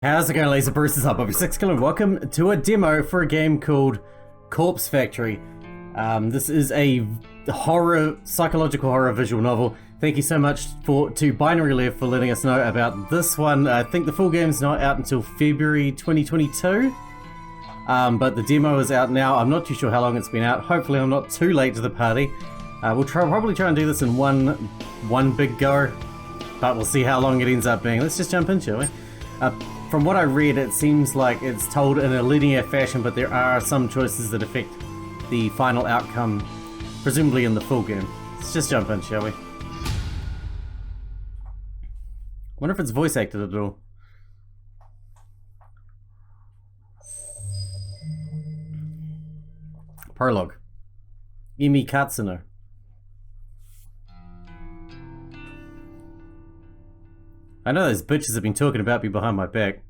How's it going, Laser Bruce's up over Sixkilla, and welcome to a demo for a game called Corpse Factory. This is a psychological horror visual novel. Thank you so much to Binary Left for letting us know about this one. I think the full game's not out until February 2022, but the demo is out now. I'm not too sure how long it's been out. Hopefully I'm not too late to the party. We'll probably try and do this in one big go, but we'll see how long it ends up being. Let's just jump in, shall we? From what I read, it seems like it's told in a linear fashion, but there are some choices that affect the final outcome, presumably in the full game. Let's just jump in, shall we? Wonder if it's voice acted at all. Prologue. Emi Katsuno. I know those bitches have been talking about me behind my back.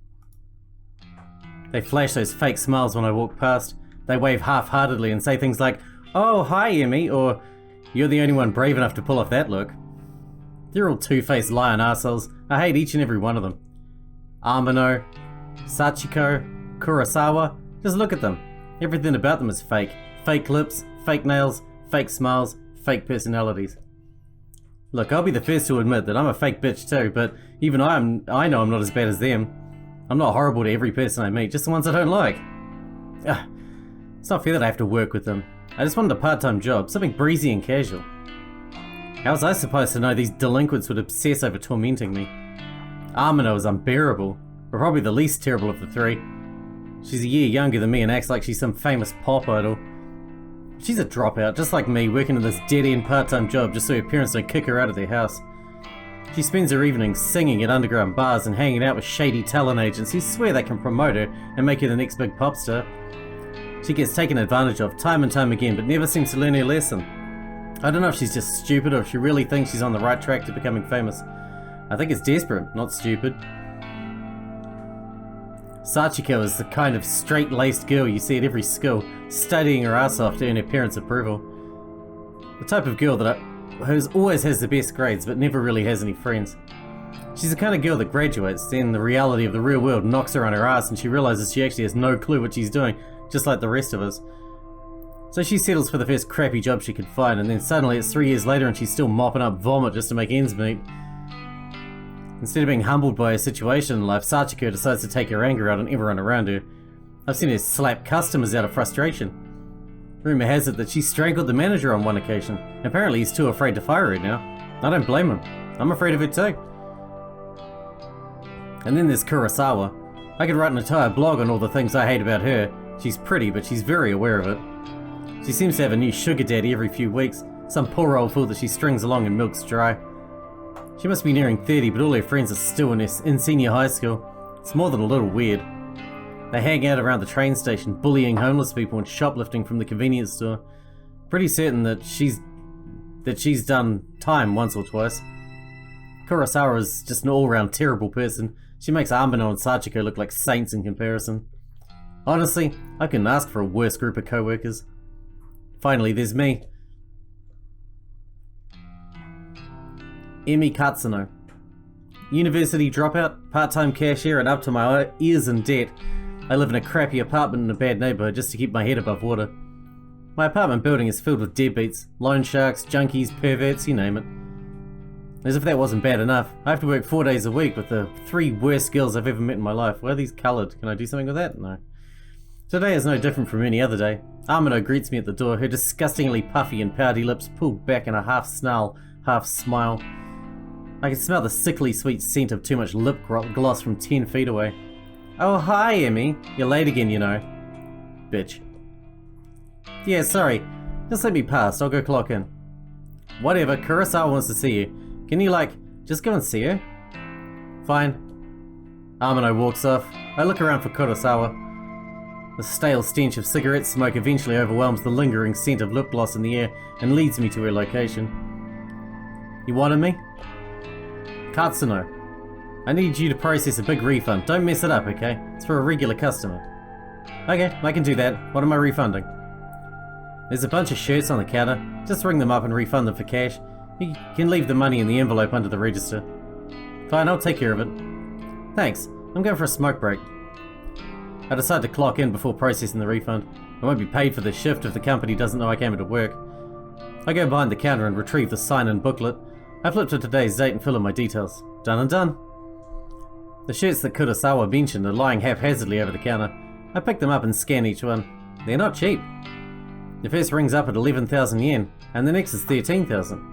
They flash those fake smiles when I walk past. They wave half-heartedly and say things like, "Oh, hi, Emmy," or "You're the only one brave enough to pull off that look." They're all two-faced lion arseholes. I hate each and every one of them. Amano, Sachiko, Kurosawa, just look at them. Everything about them is fake. Fake lips, fake nails, fake smiles, fake personalities. Look, I'll be the first to admit that I'm a fake bitch too, but even I know I'm not as bad as them. I'm not horrible to every person I meet, just the ones I don't like. It's not fair that I have to work with them. I just wanted a part-time job, something breezy and casual. How was I supposed to know these delinquents would obsess over tormenting me? Amino is unbearable, but probably the least terrible of the three. She's a year younger than me and acts like she's some famous pop idol. She's a dropout, just like me, working in this dead-end part-time job just so her parents don't kick her out of their house. She spends her evenings singing at underground bars and hanging out with shady talent agents who swear they can promote her and make her the next big pop star. She gets taken advantage of time and time again, but never seems to learn her lesson. I don't know if she's just stupid or if she really thinks she's on the right track to becoming famous. I think it's desperate, not stupid. Sachiko is the kind of straight-laced girl you see at every school, studying her ass off to earn her parents' approval. The type of girl that always has the best grades but never really has any friends. She's the kind of girl that graduates, then the reality of the real world knocks her on her ass and she realizes she actually has no clue what she's doing, just like the rest of us. So she settles for the first crappy job she could find, and then suddenly it's 3 years later and she's still mopping up vomit just to make ends meet. Instead of being humbled by her situation in life, Sachiko decides to take her anger out on everyone around her. I've seen her slap customers out of frustration. Rumour has it that she strangled the manager on one occasion. Apparently he's too afraid to fire her now. I don't blame him. I'm afraid of her too. And then there's Kurosawa. I could write an entire blog on all the things I hate about her. She's pretty, but she's very aware of it. She seems to have a new sugar daddy every few weeks, some poor old fool that she strings along and milks dry. She must be nearing 30, but all her friends are still in senior high school. It's more than a little weird. They hang out around the train station, bullying homeless people and shoplifting from the convenience store. Pretty certain that she's done time once or twice. Kurosawa is just an all-round terrible person. She makes Amano and Sachiko look like saints in comparison. Honestly, I couldn't ask for a worse group of co-workers. Finally, there's me. Emi Katsuno. University dropout, part-time cashier, and up to my ears in debt. I live in a crappy apartment in a bad neighborhood just to keep my head above water. My apartment building is filled with deadbeats, loan sharks, junkies, perverts, you name it. As if that wasn't bad enough, I have to work 4 days a week with the 3 worst girls I've ever met in my life. Why are these coloured? Can I do something with that? No. Today is no different from any other day. Amano greets me at the door, her disgustingly puffy and pouty lips pulled back in a half snarl, half smile. I can smell the sickly sweet scent of too much lip gloss from 10 feet away. "Oh, hi, Emmy. You're late again, you know." Bitch. "Yeah, sorry. Just let me pass. I'll go clock in." "Whatever. Kurosawa wants to see you. Can you, just go and see her?" "Fine." Amano walks off. I look around for Kurosawa. The stale stench of cigarette smoke eventually overwhelms the lingering scent of lip gloss in the air and leads me to her location. "You wanted me?" "Katsuno. I need you to process a big refund. Don't mess it up, okay? It's for a regular customer." "Okay, I can do that. What am I refunding?" "There's a bunch of shirts on the counter. Just ring them up and refund them for cash. You can leave the money in the envelope under the register." "Fine, I'll take care of it." "Thanks. I'm going for a smoke break. I decide to clock in before processing the refund. I won't be paid for this shift if the company doesn't know I came into work. I go behind the counter and retrieve the sign-in booklet. I flip to today's date and fill in my details. Done and done. The shirts that Kurosawa mentioned are lying haphazardly over the counter. I pick them up and scan each one. They're not cheap. The first rings up at 11,000 yen, and the next is 13,000.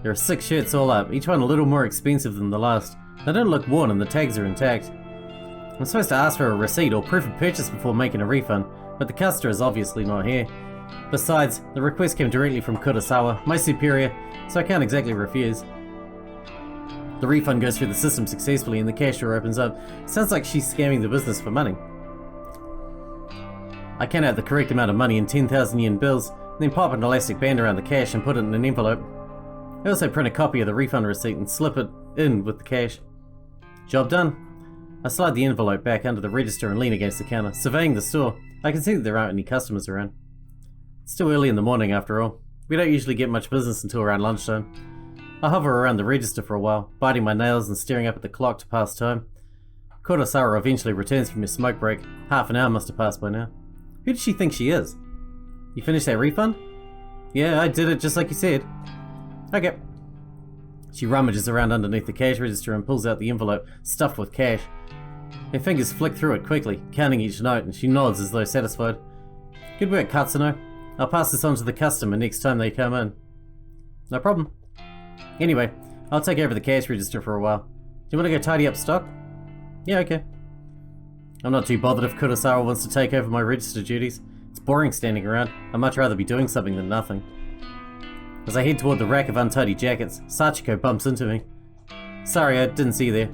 There are 6 shirts all up, each one a little more expensive than the last. They don't look worn and the tags are intact. I'm supposed to ask for a receipt or proof of purchase before making a refund, but the customer is obviously not here. Besides, the request came directly from Kurosawa, my superior, so I can't exactly refuse. The refund goes through the system successfully and the cashier opens up. Sounds like she's scamming the business for money. I count out the correct amount of money in 10,000 yen bills, then pop an elastic band around the cash and put it in an envelope. I also print a copy of the refund receipt and slip it in with the cash. Job done. I slide the envelope back under the register and lean against the counter, surveying the store. I can see that there aren't any customers around. It's still early in the morning after all. We don't usually get much business until around lunchtime. I hover around the register for a while, biting my nails and staring up at the clock to pass time. Kurosawa eventually returns from his smoke break. Half an hour must have passed by now. Who does she think she is? You finished that refund? Yeah, I did it just like you said. Okay. She rummages around underneath the cash register and pulls out the envelope stuffed with cash. Her fingers flick through it quickly, counting each note, and she nods as though satisfied. Good work, Katsuno. I'll pass this on to the customer next time they come in. No problem. Anyway, I'll take over the cash register for a while. Do you want to go tidy up stock? Yeah, okay. I'm not too bothered if Kurosawa wants to take over my register duties. It's boring standing around. I'd much rather be doing something than nothing. As I head toward the rack of untidy jackets, Sachiko bumps into me. Sorry, I didn't see you there.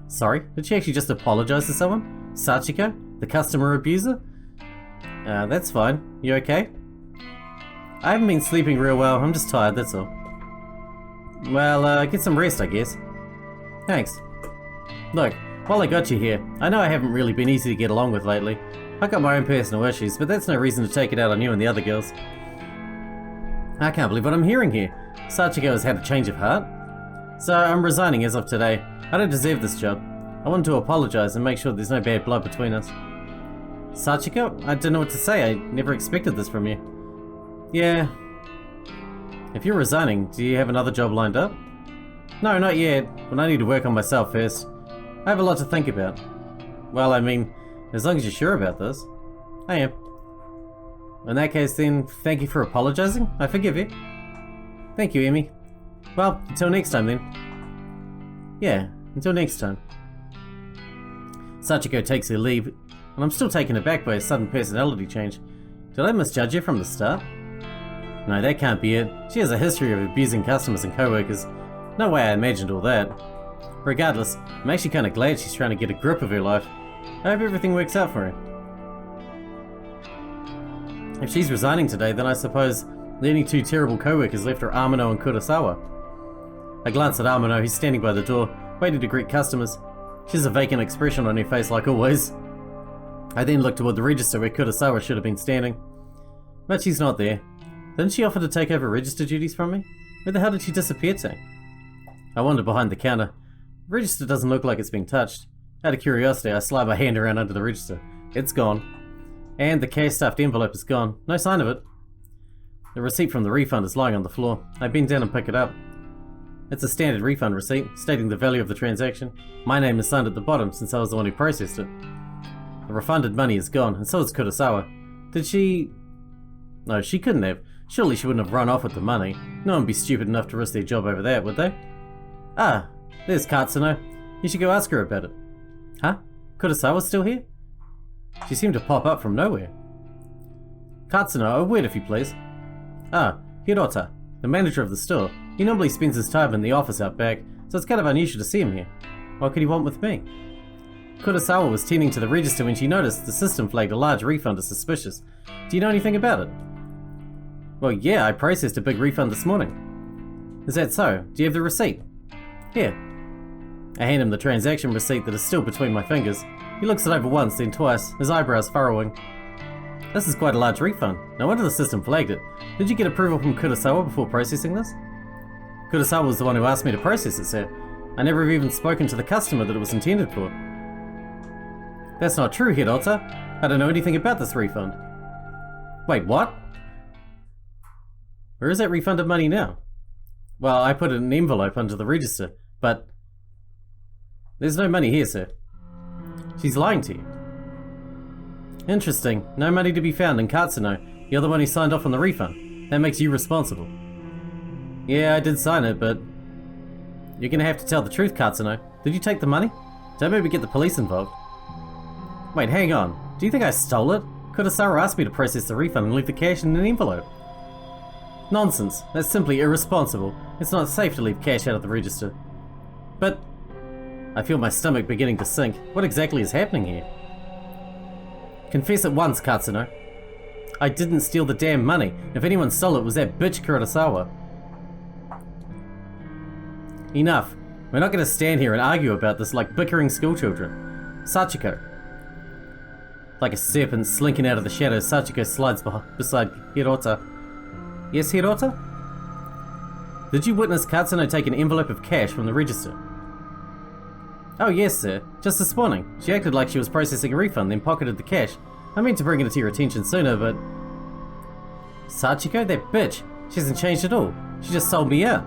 Sorry? Did she actually just apologize to someone? Sachiko? The customer abuser? That's fine. You okay? I haven't been sleeping real well. I'm just tired, that's all. Well, get some rest, I guess. Thanks. Look, while I got you here, I know I haven't really been easy to get along with lately. I got my own personal issues, but that's no reason to take it out on you and the other girls. I can't believe what I'm hearing here. Sachiko has had a change of heart. So I'm resigning as of today. I don't deserve this job. I want to apologize and make sure there's no bad blood between us. Sachiko? I don't know what to say. I never expected this from you. Yeah. If you're resigning, do you have another job lined up? No, not yet, but I need to work on myself first. I have a lot to think about. Well, I mean, as long as you're sure about this. I am. In that case then, thank you for apologizing. I forgive you. Thank you, Emi. Well, until next time then. Yeah, until next time. Sachiko takes her leave, and I'm still taken aback by a sudden personality change. Did I misjudge her from the start? No, that can't be it. She has a history of abusing customers and co-workers. No way I imagined all that. Regardless, I'm actually kind of glad she's trying to get a grip of her life. I hope everything works out for her. If she's resigning today, then I suppose the only 2 terrible co-workers left are Amano and Kurosawa. I glance at Amano, who's standing by the door, waiting to greet customers. She has a vacant expression on her face like always. I then look toward the register where Kurosawa should have been standing. But she's not there. Didn't she offer to take over register duties from me? Where the hell did she disappear to? I wander behind the counter. The register doesn't look like it's been touched. Out of curiosity, I slide my hand around under the register. It's gone. And the cash-stuffed envelope is gone. No sign of it. The receipt from the refund is lying on the floor. I bend down and pick it up. It's a standard refund receipt, stating the value of the transaction. My name is signed at the bottom since I was the one who processed it. The refunded money is gone, and so is Kurosawa. Did she... No, she couldn't have. Surely she wouldn't have run off with the money. No one would be stupid enough to risk their job over that, would they? Ah, there's Katsuno. You should go ask her about it. Huh? Kurosawa's still here? She seemed to pop up from nowhere. Katsuno, a word if you please. Ah, Hirota, the manager of the store. He normally spends his time in the office out back, so it's kind of unusual to see him here. What could he want with me? Kurosawa was tending to the register when she noticed the system flagged a large refund as suspicious. Do you know anything about it? Well, yeah, I processed a big refund this morning. Is that so? Do you have the receipt? Here. I hand him the transaction receipt that is still between my fingers. He looks it over once, then twice, his eyebrows furrowing. This is quite a large refund. No wonder the system flagged it. Did you get approval from Kurosawa before processing this? Kurosawa was the one who asked me to process it, sir. I never have even spoken to the customer that it was intended for. That's not true, Hirota. I don't know anything about this refund. Wait, what? Where is that refunded money now? Well, I put it in an envelope under the register, but... There's no money here, sir. She's lying to you. Interesting. No money to be found in Katsuno. You're the one who signed off on the refund. That makes you responsible. Yeah, I did sign it, but... You're gonna have to tell the truth, Katsuno. Did you take the money? Don't maybe get the police involved. Wait, hang on. Do you think I stole it? Kurosawa asked me to process the refund and leave the cash in an envelope. Nonsense. That's simply irresponsible. It's not safe to leave cash out of the register. But... I feel my stomach beginning to sink. What exactly is happening here? Confess at once, Katsuno. I didn't steal the damn money. If anyone stole it, it was that bitch Kurosawa. Enough. We're not going to stand here and argue about this like bickering schoolchildren. Sachiko. Like a serpent slinking out of the shadows, Sachiko slides beside Hirota. Yes, Hirota? Did you witness Katsuno take an envelope of cash from the register? Oh yes, sir. Just this morning. She acted like she was processing a refund, then pocketed the cash. I meant to bring it to your attention sooner, but... Sachiko? That bitch. She hasn't changed at all. She just sold me out.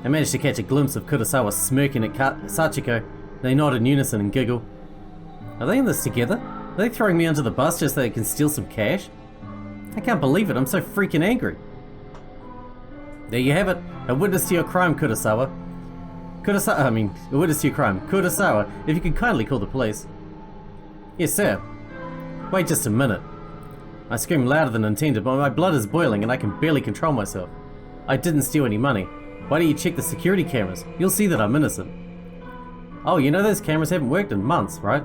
I managed to catch a glimpse of Kurosawa smirking at Sachiko. They nod in unison and giggle. Are they in this together? Are they throwing me under the bus just so they can steal some cash? I can't believe it. I'm so freaking angry. There you have it. A witness to your crime, Kurosawa. A witness to your crime. Kurosawa, if you could kindly call the police. Yes, sir. Wait just a minute. I scream louder than intended, but my blood is boiling and I can barely control myself. I didn't steal any money. Why don't you check the security cameras? You'll see that I'm innocent. Oh, you know those cameras haven't worked in months, right?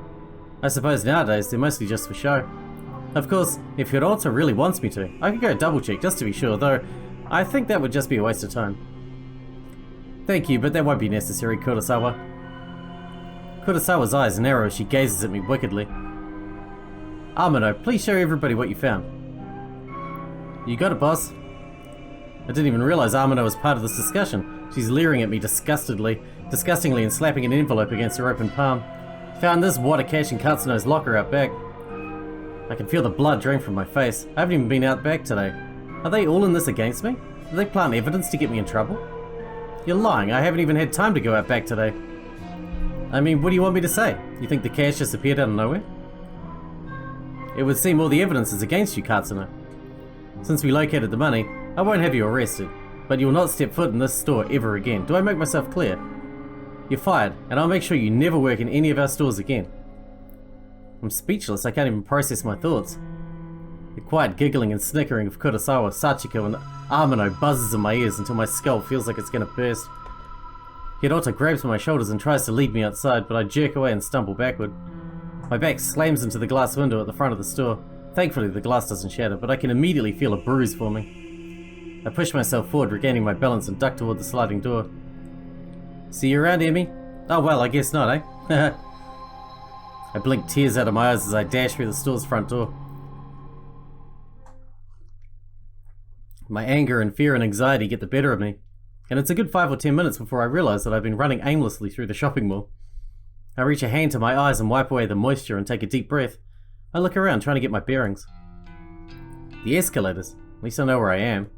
I suppose nowadays they're mostly just for show. Of course, if Hirota really wants me to, I could go double check just to be sure, though I think that would just be a waste of time. Thank you, but that won't be necessary, Kurosawa. Kurosawa's eyes narrow as she gazes at me wickedly. Amano, please show everybody what you found. You got it, boss. I didn't even realize Amano was part of this discussion. She's leering at me disgustingly and slapping an envelope against her open palm. Found this wad of cash in Katsuno's locker out back. I can feel the blood drain from my face. I haven't even been out back today. Are they all in this against me? Do they plant evidence to get me in trouble? You're lying. I haven't even had time to go out back today. I mean, what do you want me to say? You think the cash just appeared out of nowhere? It would seem all the evidence is against you, Katsuno. Since we located the money, I won't have you arrested, but you will not step foot in this store ever again. Do I make myself clear? You're fired, and I'll make sure you never work in any of our stores again. I'm speechless. I can't even process my thoughts. The quiet giggling and snickering of Kurosawa, Sachiko, and Amano buzzes in my ears until my skull feels like it's gonna burst. Hirota grabs my shoulders and tries to lead me outside, but I jerk away and stumble backward. My back slams into the glass window at the front of the store. Thankfully, the glass doesn't shatter, but I can immediately feel a bruise forming. I push myself forward, regaining my balance, and duck toward the sliding door. See you around, Emmy? Oh well, I guess not, eh? I blink tears out of my eyes as I dash through the store's front door. My anger and fear and anxiety get the better of me, and it's a good 5 or 10 minutes before I realize that I've been running aimlessly through the shopping mall. I reach a hand to my eyes and wipe away the moisture and take a deep breath. I look around trying to get my bearings. The escalators. At least I know where I am.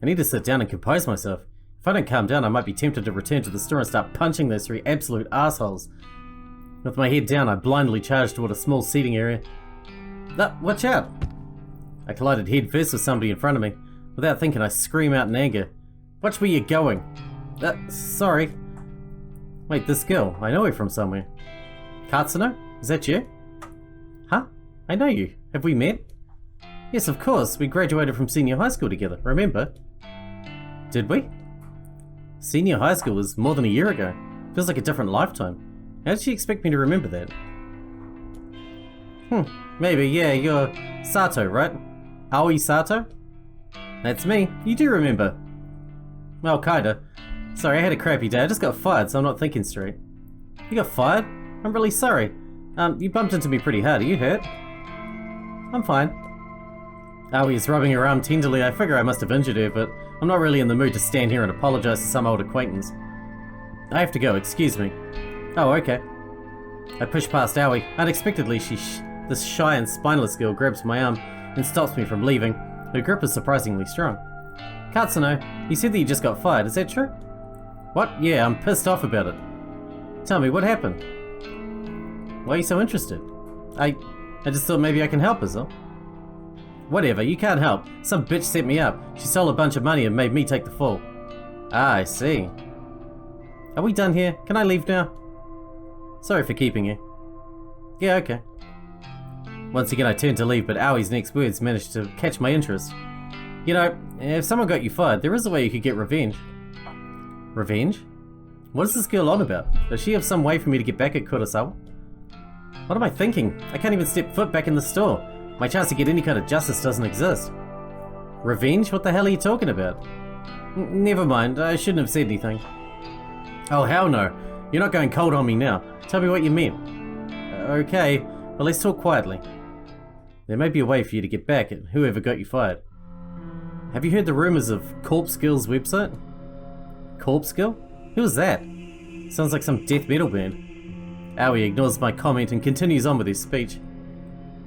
I need to sit down and compose myself. If I don't calm down, I might be tempted to return to the store and start punching those 3 absolute assholes. With my head down, I blindly charge toward a small seating area. Ah, watch out! I collided head first with somebody in front of me. Without thinking, I scream out in anger. Watch where you're going. Sorry. Wait, this girl. I know her from somewhere. Katsuno? Is that you? Huh? I know you. Have we met? Yes, of course. We graduated from senior high school together, remember? Did we? Senior high school was more than a year ago. Feels like a different lifetime. How did she expect me to remember that? Maybe, yeah, you're Sato, right? Aoi Sato? That's me. You do remember. Well, kinda. Sorry, I had a crappy day. I just got fired, so I'm not thinking straight. You got fired? I'm really sorry. You bumped into me pretty hard. Are you hurt? I'm fine. Aoi is rubbing her arm tenderly. I figure I must have injured her, but I'm not really in the mood to stand here and apologize to some old acquaintance. I have to go, excuse me. Oh, okay. I push past Aoi. Unexpectedly, this shy and spineless girl grabs my arm and stops me from leaving. Her grip is surprisingly strong. Katsuno, you said that you just got fired, is that true? What? Yeah, I'm pissed off about it. Tell me, what happened? Why are you so interested? I just thought maybe I can help, is all. Whatever, you can't help. Some bitch set me up. She stole a bunch of money and made me take the fall. Ah, I see. Are we done here? Can I leave now? Sorry for keeping you. Yeah, okay. Once again I turned to leave, but Aoi's next words managed to catch my interest. You know, if someone got you fired, there is a way you could get revenge. Revenge? What is this girl on about? Does she have some way for me to get back at Kurosawa? What am I thinking? I can't even step foot back in the store. My chance to get any kind of justice doesn't exist. Revenge? What the hell are you talking about? Never mind, I shouldn't have said anything. Oh hell no, you're not going cold on me now. Tell me what you meant. Okay, but let's talk quietly. There may be a way for you to get back at whoever got you fired. Have you heard the rumours of Sixkilla's website? Sixkilla? Who is that? Sounds like some death metal band. Aoi ignores my comment and continues on with his speech.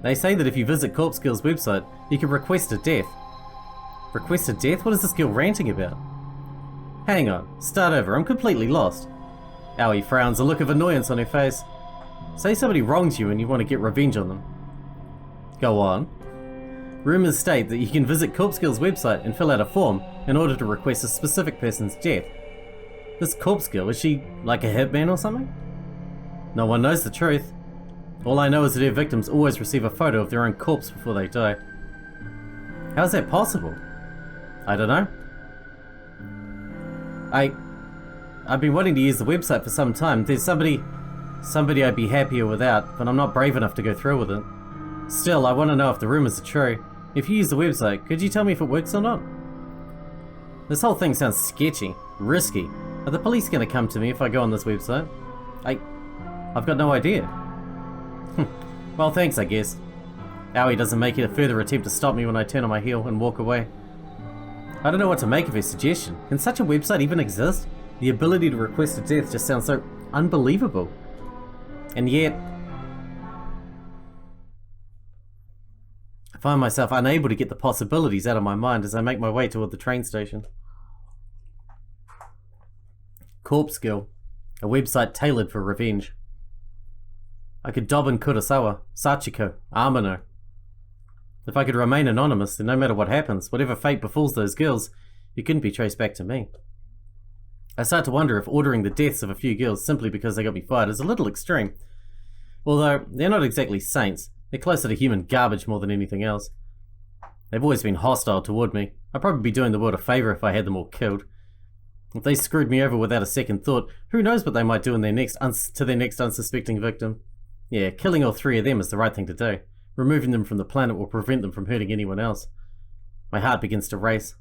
They say that if you visit Sixkilla's website, you can request a death. Request a death? What is this girl ranting about? Hang on, start over, I'm completely lost. Aoi frowns, a look of annoyance on her face. Say somebody wrongs you and you want to get revenge on them. Go on. Rumours state that you can visit Sixkilla's website and fill out a form in order to request a specific person's death. This Sixkilla, is she like a hitman or something? No one knows the truth. All I know is that her victims always receive a photo of their own corpse before they die. How is that possible? I don't know. I've been wanting to use the website for some time. There's somebody I'd be happier without, but I'm not brave enough to go through with it. Still, I want to know if the rumors are true. If you use the website, could you tell me if it works or not? This whole thing sounds sketchy, risky. Are the police going to come to me if I go on this website? I've got no idea. Well, thanks, I guess. Aoi doesn't make it a further attempt to stop me when I turn on my heel and walk away. I don't know what to make of her suggestion. Can such a website even exist? The ability to request a death just sounds so unbelievable. And yet, I find myself unable to get the possibilities out of my mind as I make my way toward the train station. Sixkilla, a website tailored for revenge. I could dob in Kurosawa, Sachiko, Amano. If I could remain anonymous, then no matter what happens, whatever fate befalls those girls, it couldn't be traced back to me. I start to wonder if ordering the deaths of a few girls simply because they got me fired is a little extreme. Although, they're not exactly saints, they're closer to human garbage more than anything else. They've always been hostile toward me. I'd probably be doing the world a favour if I had them all killed. If they screwed me over without a second thought, who knows what they might do in their next unsuspecting victim. Yeah, killing all three of them is the right thing to do. Removing them from the planet will prevent them from hurting anyone else. My heart begins to race.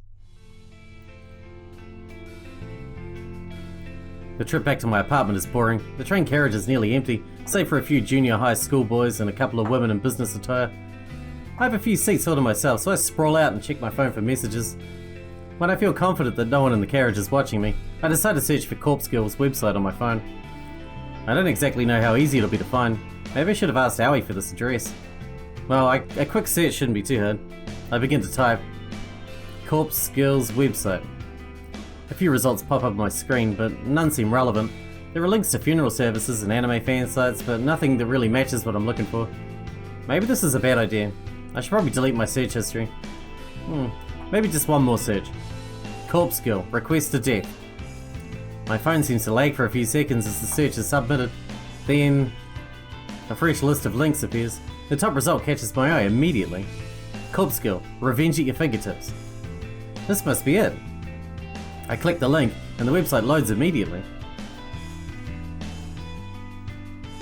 The trip back to my apartment is boring. The train carriage is nearly empty, save for a few junior high school boys and a couple of women in business attire. I have a few seats all to myself, so I sprawl out and check my phone for messages. When I feel confident that no one in the carriage is watching me, I decide to search for Sixkilla's website on my phone. I don't exactly know how easy it'll be to find. Maybe I should have asked Aoi for this address. Well, a quick search shouldn't be too hard. I begin to type Sixkilla's website. A few results pop up on my screen, but none seem relevant. There are links to funeral services and anime fan sites, but nothing that really matches what I'm looking for. Maybe this is a bad idea. I should probably delete my search history. Maybe just one more search. Sixkilla, request a death. My phone seems to lag for a few seconds as the search is submitted. Then, a fresh list of links appears. The top result catches my eye immediately. Sixkilla, revenge at your fingertips. This must be it. I click the link, and the website loads immediately.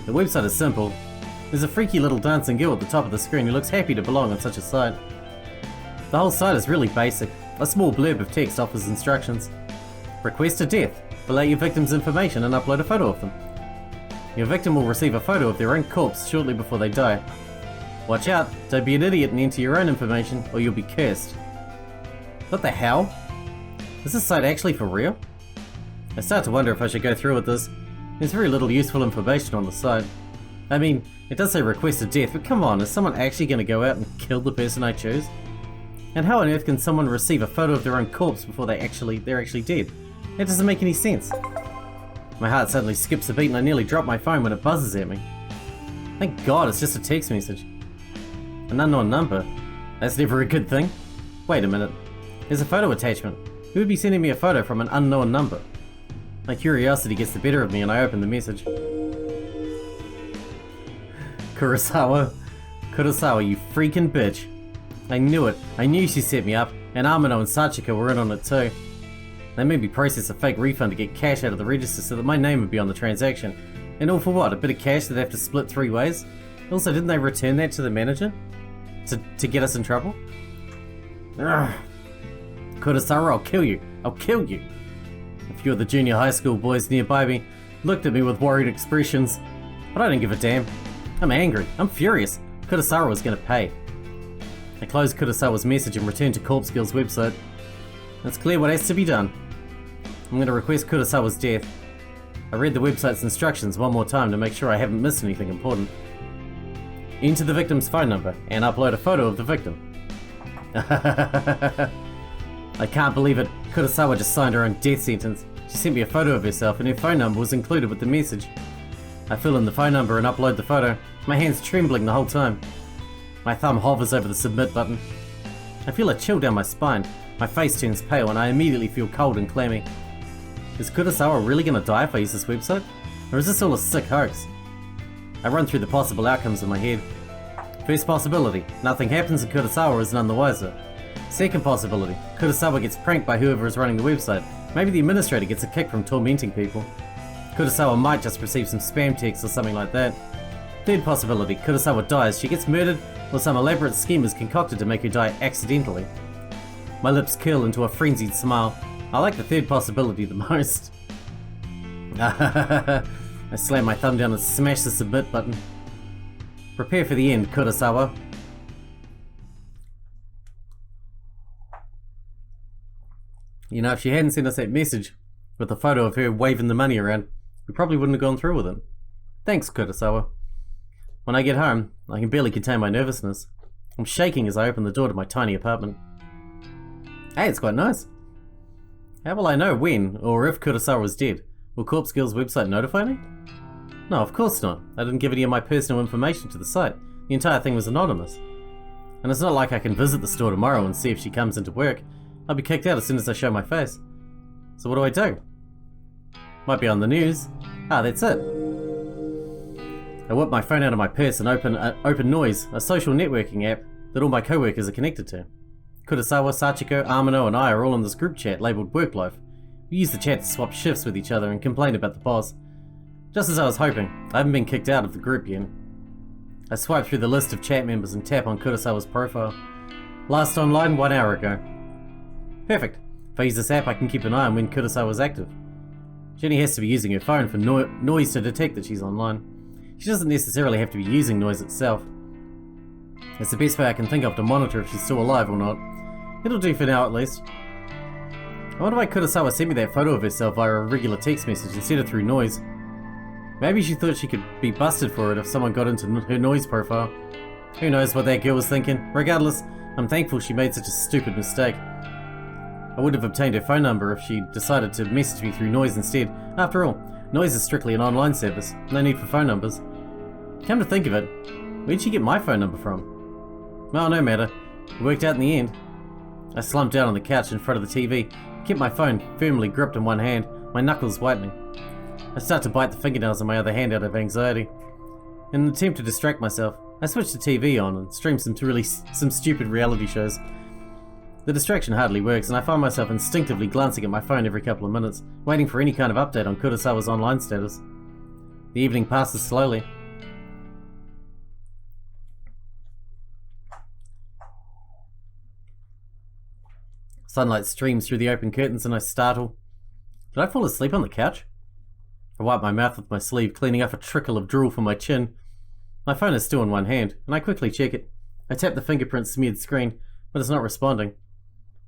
The website is simple. There's a freaky little dancing girl at the top of the screen who looks happy to belong on such a site. The whole site is really basic. A small blurb of text offers instructions. Request a death. Fill out your victim's information and upload a photo of them. Your victim will receive a photo of their own corpse shortly before they die. Watch out, don't be an idiot and enter your own information or you'll be cursed. What the hell? Is this site actually for real? I start to wonder if I should go through with this. There's very little useful information on the site. I mean, it does say requested death, but come on, is someone actually going to go out and kill the person I choose? And how on earth can someone receive a photo of their own corpse before they're actually dead? That doesn't make any sense. My heart suddenly skips a beat and I nearly drop my phone when it buzzes at me. Thank God it's just a text message. An unknown number? That's never a good thing. Wait a minute. There's a photo attachment. Who would be sending me a photo from an unknown number? My curiosity gets the better of me and I open the message. Kurosawa, you freaking bitch. I knew it. I knew she set me up, and Amano and Sachiko were in on it too. They made me process a fake refund to get cash out of the register so that my name would be on the transaction. And all for what? A bit of cash that they have to split 3 ways? Also, didn't they return that to the manager? To get us in trouble? Ugh. Kurosawa, I'll kill you. I'll kill you. A few of the junior high school boys nearby me looked at me with worried expressions. But I don't give a damn. I'm angry. I'm furious. Kurosawa was going to pay. I closed Kurosawa's message and returned to Corpse Girl's website. It's clear what has to be done. I'm going to request Kurosawa's death. I read the website's instructions one more time to make sure I haven't missed anything important. Enter the victim's phone number and upload a photo of the victim. I can't believe it. Kurosawa just signed her own death sentence. She sent me a photo of herself and her phone number was included with the message. I fill in the phone number and upload the photo, my hands trembling the whole time. My thumb hovers over the submit button. I feel a chill down my spine. My face turns pale and I immediately feel cold and clammy. Is Kurosawa really going to die if I use this website? Or is this all a sick hoax? I run through the possible outcomes in my head. First possibility, nothing happens and Kurosawa is none the wiser. Second possibility, Kurosawa gets pranked by whoever is running the website. Maybe the administrator gets a kick from tormenting people. Kurosawa might just receive some spam texts or something like that. Third possibility, Kurosawa dies, she gets murdered, or some elaborate scheme is concocted to make her die accidentally. My lips curl into a frenzied smile. I like the third possibility the most. I slam my thumb down and smash the submit button. Prepare for the end, Kurosawa. You know, if she hadn't sent us that message with a photo of her waving the money around, we probably wouldn't have gone through with it. Thanks, Kurosawa. When I get home, I can barely contain my nervousness. I'm shaking as I open the door to my tiny apartment. Hey, it's quite nice. How will I know when, or if Kurosawa is dead? Will Corpse Girl's website notify me? No, of course not. I didn't give any of my personal information to the site. The entire thing was anonymous. And it's not like I can visit the store tomorrow and see if she comes into work. I'll be kicked out as soon as I show my face. So what do? Might be on the news. Ah, that's it. I whip my phone out of my purse and open Noise, a social networking app that all my co-workers are connected to. Kurosawa, Sachiko, Amano and I are all in this group chat labelled Work Life. We use the chat to swap shifts with each other and complain about the boss. Just as I was hoping, I haven't been kicked out of the group yet. I swipe through the list of chat members and tap on Kurosawa's profile. Last online 1 hour ago. Perfect. If I use this app I can keep an eye on when Kurosawa's active. She only has to be using her phone for Noise to detect that she's online. She doesn't necessarily have to be using Noise itself. It's the best way I can think of to monitor if she's still alive or not. It'll do for now at least. I wonder why Kurosawa sent me that photo of herself via a regular text message instead of through Noise. Maybe she thought she could be busted for it if someone got into her Noise profile. Who knows what that girl was thinking. Regardless, I'm thankful she made such a stupid mistake. I would have obtained her phone number if she decided to message me through Noise instead. After all, Noise is strictly an online service, no need for phone numbers. Come to think of it, where'd she get my phone number from? Well, no matter. It worked out in the end. I slumped down on the couch in front of the TV, kept my phone firmly gripped in one hand, my knuckles whitening. I start to bite the fingernails on my other hand out of anxiety. In an attempt to distract myself, I switched the TV on and streamed some stupid reality shows. The distraction hardly works, and I find myself instinctively glancing at my phone every couple of minutes, waiting for any kind of update on Kurosawa's online status. The evening passes slowly. Sunlight streams through the open curtains and I startle. Did I fall asleep on the couch? I wipe my mouth with my sleeve, cleaning up a trickle of drool from my chin. My phone is still in one hand, and I quickly check it. I tap the fingerprint-smeared screen, but it's not responding.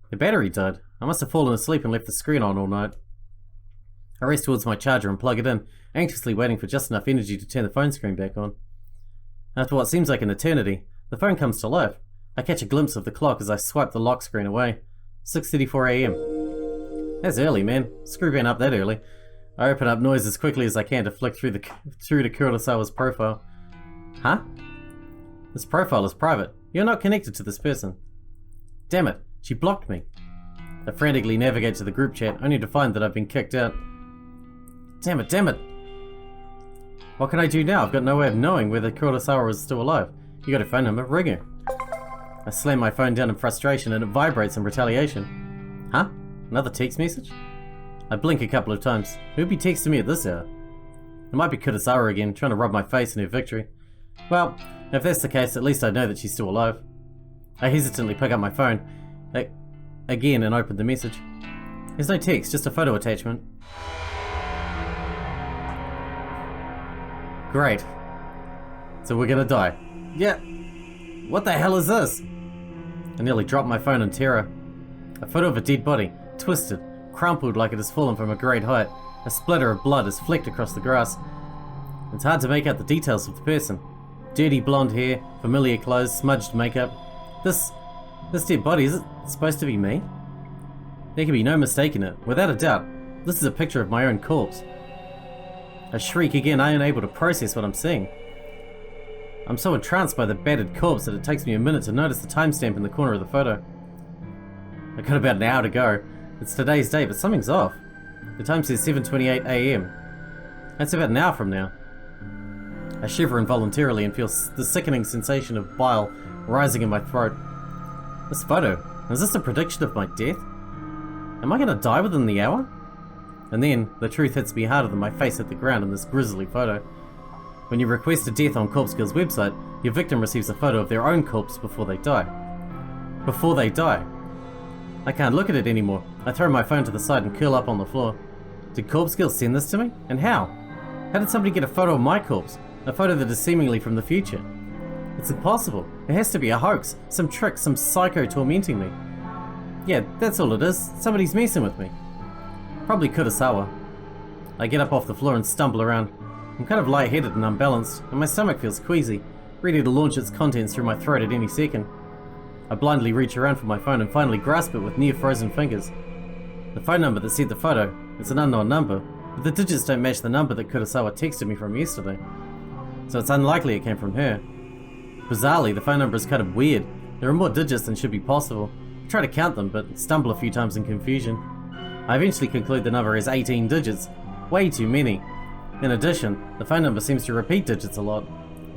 The battery died. I must have fallen asleep and left the screen on all night. I race towards my charger and plug it in, anxiously waiting for just enough energy to turn the phone screen back on. After what seems like an eternity, the phone comes to life. I catch a glimpse of the clock as I swipe the lock screen away. 6:34 AM. That's early, man. Screw being up that early. I open up Noise as quickly as I can to flick through to Kurosawa's profile. Huh? This profile is private. You're not connected to this person. Damn it, she blocked me. I frantically navigate to the group chat, only to find that I've been kicked out. Damn it. What can I do now? I've got no way of knowing whether Kurosawa is still alive. You got a phone number? Ring her. I slam my phone down in frustration and it vibrates in retaliation. Huh? Another text message? I blink a couple of times. Who'd be texting me at this hour? It might be Kurosawa again, trying to rub my face in her victory. Well, if that's the case, at least I know that she's still alive. I hesitantly pick up my phone again and open the message. There's no text, just a photo attachment. Great. So we're gonna die. Yeah. What the hell is this? I nearly dropped my phone in terror. A photo of a dead body, twisted, crumpled like it has fallen from a great height. A splatter of blood is flecked across the grass. It's hard to make out the details of the person. Dirty blonde hair, familiar clothes, smudged makeup. This dead body, is it supposed to be me? There can be no mistaking it. Without a doubt, this is a picture of my own corpse. I shriek again, unable to process what I'm seeing. I'm so entranced by the battered corpse that it takes me a minute to notice the timestamp in the corner of the photo. I got about an hour to go. It's today's date, but something's off. The time says 7:28 AM. That's about an hour from now. I shiver involuntarily and feel the sickening sensation of bile rising in my throat. This photo, is this a prediction of my death? Am I going to die within the hour? And then, the truth hits me harder than my face hit the ground in this grisly photo. When you request a death on Corpse Girl's website, your victim receives a photo of their own corpse before they die. Before they die. I can't look at it anymore. I throw my phone to the side and curl up on the floor. Did Corpse Girl send this to me? And how? How did somebody get a photo of my corpse? A photo that is seemingly from the future? It's impossible. It has to be a hoax. Some trick, some psycho tormenting me. Yeah, that's all it is. Somebody's messing with me. Probably Kurosawa. I get up off the floor and stumble around. I'm kind of lightheaded and unbalanced, and my stomach feels queasy, ready to launch its contents through my throat at any second. I blindly reach around for my phone and finally grasp it with near-frozen fingers. The phone number that sent the photo, it's an unknown number, but the digits don't match the number that Kurosawa texted me from yesterday. So it's unlikely it came from her. Bizarrely, the phone number is kind of weird. There are more digits than should be possible. I try to count them, but stumble a few times in confusion. I eventually conclude the number has 18 digits. Way too many. In addition, the phone number seems to repeat digits a lot.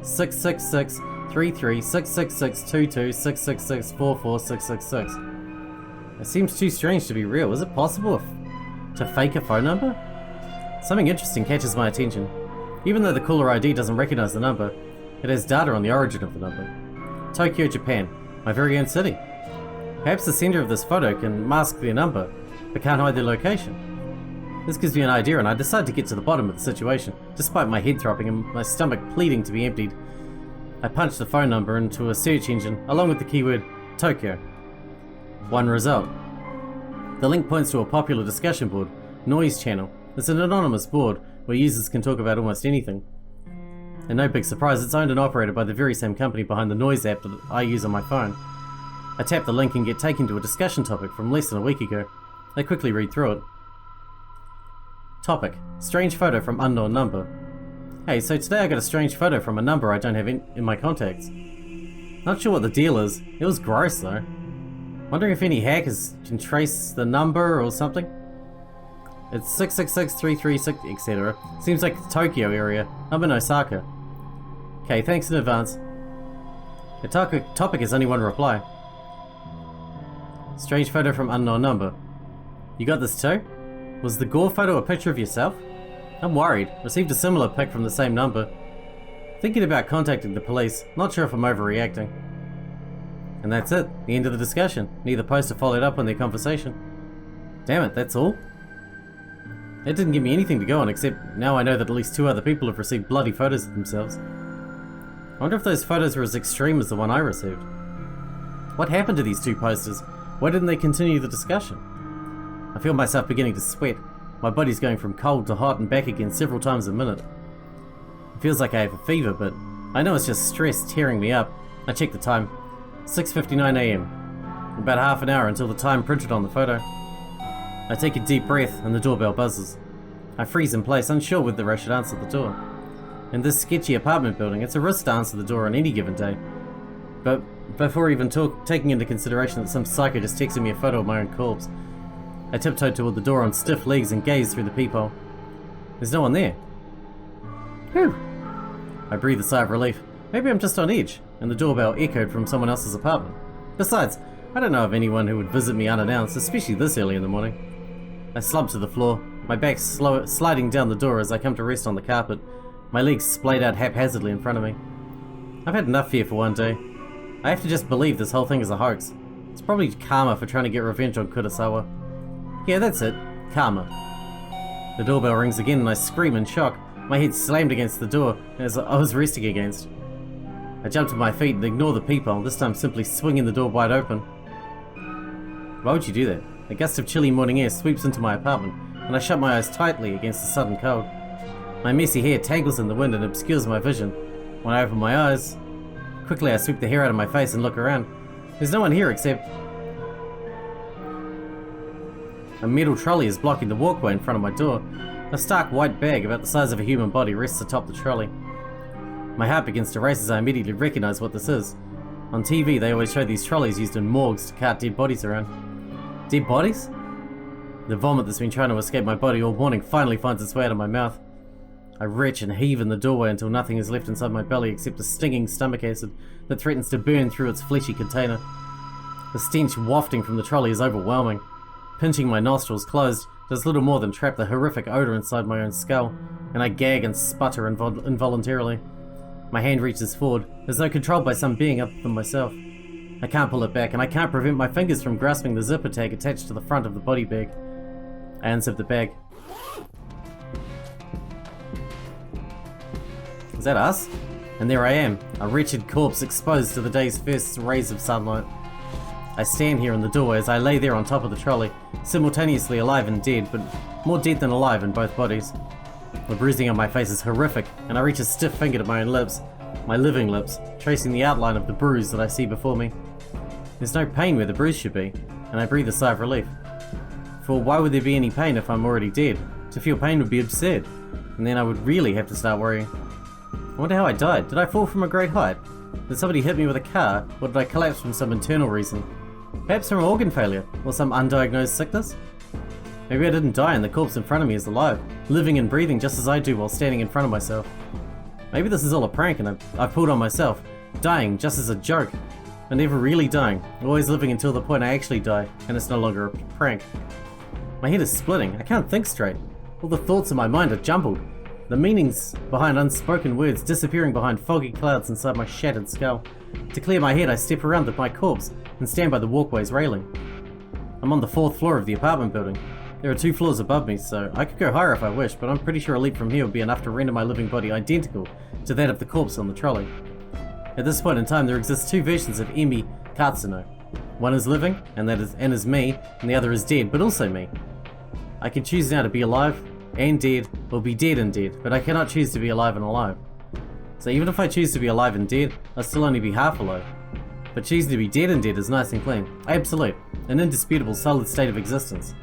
666 33 666 22 666 44 666. It seems too strange to be real. Is it possible to fake a phone number? Something interesting catches my attention. Even though the caller ID doesn't recognize the number, it has data on the origin of the number. Tokyo, Japan, my very own city. Perhaps the sender of this photo can mask their number, but can't hide their location. This gives me an idea and I decide to get to the bottom of the situation, despite my head throbbing and my stomach pleading to be emptied. I punch the phone number into a search engine along with the keyword Tokyo. One result. The link points to a popular discussion board, Noise Channel. It's an anonymous board where users can talk about almost anything. And no big surprise, it's owned and operated by the very same company behind the Noise app that I use on my phone. I tap the link and get taken to a discussion topic from less than a week ago. I quickly read through it. Topic: strange photo from unknown number. Hey, so today I got a strange photo from a number I don't have in my contacts. Not sure what the deal is. It was gross though. Wondering if any hackers can trace the number or something. It's 666336, etc. Seems like the Tokyo area. I'm in Osaka. Okay, thanks in advance. The topic is only one reply. Strange photo from unknown number. You got this too? Was the gore photo a picture of yourself? I'm worried. Received a similar pic from the same number. Thinking about contacting the police. Not sure if I'm overreacting. And that's it. The end of the discussion. Neither poster followed up on their conversation. Damn it, that's all? It didn't give me anything to go on, except now I know that at least 2 other people have received bloody photos of themselves. I wonder if those photos were as extreme as the one I received. What happened to these 2 posters? Why didn't they continue the discussion? I feel myself beginning to sweat. My body's going from cold to hot and back again several times a minute. It feels like I have a fever, but I know it's just stress tearing me up. I check the time. 6:59 AM. About half an hour until the time printed on the photo. I take a deep breath and the doorbell buzzes. I freeze in place, unsure whether I should answer the door. In this sketchy apartment building, it's a risk to answer the door on any given day. But before even taking into consideration that some psycho just texted me a photo of my own corpse, I tiptoed toward the door on stiff legs and gazed through the peephole. There's no one there. Whew. I breathe a sigh of relief. Maybe I'm just on edge, and the doorbell echoed from someone else's apartment. Besides, I don't know of anyone who would visit me unannounced, especially this early in the morning. I slump to the floor, my back sliding down the door as I come to rest on the carpet, my legs splayed out haphazardly in front of me. I've had enough fear for one day. I have to just believe this whole thing is a hoax. It's probably karma for trying to get revenge on Kurosawa. Yeah, that's it. Karma. The doorbell rings again and I scream in shock. My head slammed against the door as I was resting against. I jump to my feet and ignore the peephole, this time simply swinging the door wide open. Why would you do that? A gust of chilly morning air sweeps into my apartment, and I shut my eyes tightly against the sudden cold. My messy hair tangles in the wind and obscures my vision. When I open my eyes, quickly I sweep the hair out of my face and look around. There's no one here except... a metal trolley is blocking the walkway in front of my door. A stark white bag about the size of a human body rests atop the trolley. My heart begins to race as I immediately recognize what this is. On TV, they always show these trolleys used in morgues to cart dead bodies around. Dead bodies? The vomit that's been trying to escape my body all morning finally finds its way out of my mouth. I retch and heave in the doorway until nothing is left inside my belly except a stinging stomach acid that threatens to burn through its fleshy container. The stench wafting from the trolley is overwhelming. Pinching my nostrils closed does little more than trap the horrific odor inside my own skull, and I gag and sputter involuntarily. My hand reaches forward, as though controlled by some being other than myself. I can't pull it back, and I can't prevent my fingers from grasping the zipper tag attached to the front of the body bag. I unzip the bag. Is that us? And there I am, a wretched corpse exposed to the day's first rays of sunlight. I stand here in the doorway as I lay there on top of the trolley, simultaneously alive and dead, but more dead than alive in both bodies. The bruising on my face is horrific, and I reach a stiff finger to my own lips, my living lips, tracing the outline of the bruise that I see before me. There's no pain where the bruise should be, and I breathe a sigh of relief. For why would there be any pain if I'm already dead? To feel pain would be absurd, and then I would really have to start worrying. I wonder how I died. Did I fall from a great height? Did somebody hit me with a car, or did I collapse from some internal reason? Perhaps from organ failure, or some undiagnosed sickness? Maybe I didn't die and the corpse in front of me is alive, living and breathing just as I do while standing in front of myself. Maybe this is all a prank and I've pulled on myself, dying just as a joke, and never really dying, always living until the point I actually die, and it's no longer a prank. My head is splitting, I can't think straight. All the thoughts in my mind are jumbled, the meanings behind unspoken words disappearing behind foggy clouds inside my shattered skull. To clear my head, I step around my corpse and stand by the walkway's railing. I'm on the 4th floor of the apartment building. There are 2 floors above me, so I could go higher if I wish, but I'm pretty sure a leap from here would be enough to render my living body identical to that of the corpse on the trolley. At this point in time, there exist 2 versions of Emi Katsuno. One is living, and is me, and the other is dead, but also me. I can choose now to be alive and dead, or be dead and dead, but I cannot choose to be alive and alive. So even if I choose to be alive and dead, I'll still only be half alive. But choosing to be dead and dead is nice and clean, absolute, an indisputable solid state of existence.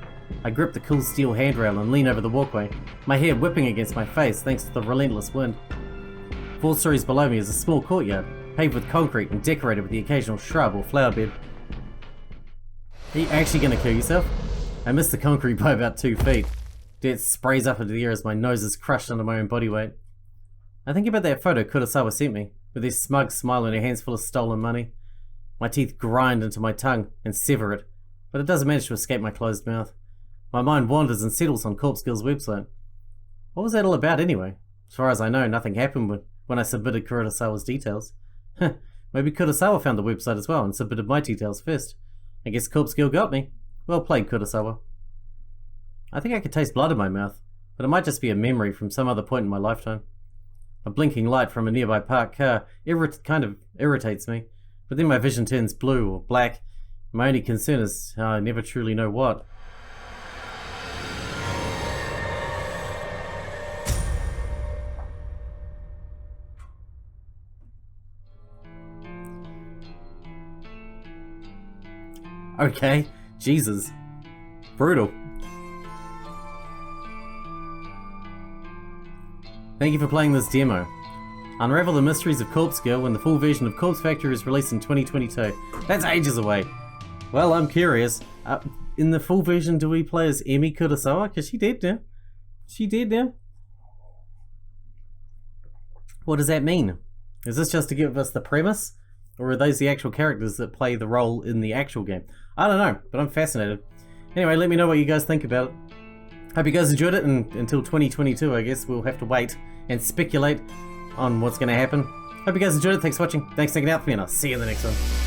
I grip the cool steel handrail and lean over the walkway, my hair whipping against my face thanks to the relentless wind. 4 stories below me is a small courtyard, paved with concrete and decorated with the occasional shrub or flower bed. Are you actually going to kill yourself? I miss the concrete by about 2 feet. Dirt sprays up into the air as my nose is crushed under my own body weight. I think about that photo Kurosawa sent me, with his smug smile and her hands full of stolen money. My teeth grind into my tongue and sever it, but it doesn't manage to escape my closed mouth. My mind wanders and settles on Corpse Girl's website. What was that all about anyway? As far as I know, nothing happened when I submitted Kurosawa's details. Maybe Kurosawa found the website as well and submitted my details first. I guess Corpse Girl got me. Well played, Kurosawa. I think I could taste blood in my mouth, but it might just be a memory from some other point in my lifetime. A blinking light from a nearby parked car kind of irritates me, but then my vision turns blue or black. My only concern is how I never truly know what. Okay, Jesus. Brutal. Thank you for playing this demo. Unravel the mysteries of Corpse Girl when the full version of Corpse Factory is released in 2022. That's ages away. Well, I'm curious. In the full version, do we play as Emi Kurosawa? Because she dead now. She dead now. What does that mean? Is this just to give us the premise? Or are those the actual characters that play the role in the actual game? I don't know, but I'm fascinated. Anyway, let me know what you guys think about it. Hope you guys enjoyed it, and until 2022, I guess we'll have to wait and speculate on what's going to happen. Hope you guys enjoyed it. Thanks for watching. Thanks for hanging out with me, and I'll see you in the next one.